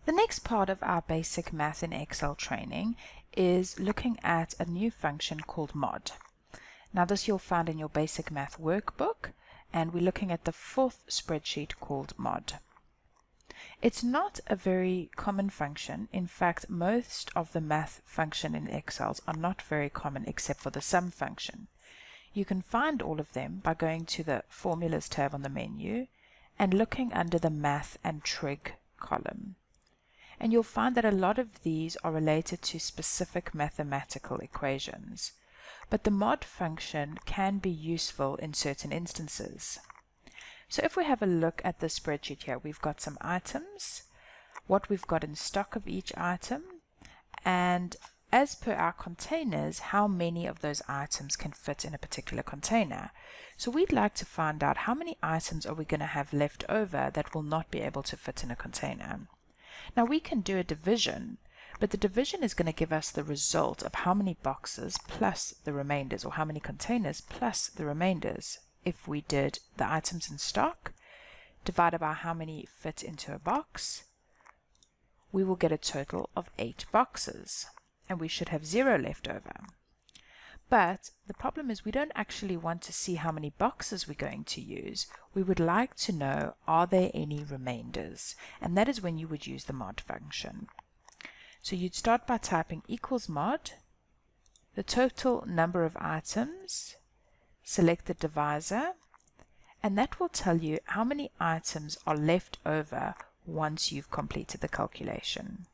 The next part of our basic math in Excel training is looking at a new function called mod. Now this you'll find in your basic math workbook, and we're looking at the fourth spreadsheet called mod. It's not a very common function. In fact, most of the math function in Excel are not very common except for the sum function. You can find all of them by going to the Formulas tab on the menu and looking under the Math and Trig column. And you'll find that a lot of these are related to specific mathematical equations. But the mod function can be useful in certain instances. So if we have a look at the spreadsheet here, we've got some items, what we've got in stock of each item, and as per our containers, how many of those items can fit in a particular container. So we'd like to find out how many items are we going to have left over that will not be able to fit in a container. Now we can do a division, but the division is going to give us the result of how many boxes plus the remainders, or how many containers plus the remainders. If we did the items in stock divided by how many fit into a box, we will get a total of 8 boxes, and we should have 0 left over. But the problem is we don't actually want to see how many boxes we're going to use. We would like to know, are there any remainders? And that is when you would use the mod function. So you'd start by typing equals mod, the total number of items, select the divisor, and that will tell you how many items are left over once you've completed the calculation.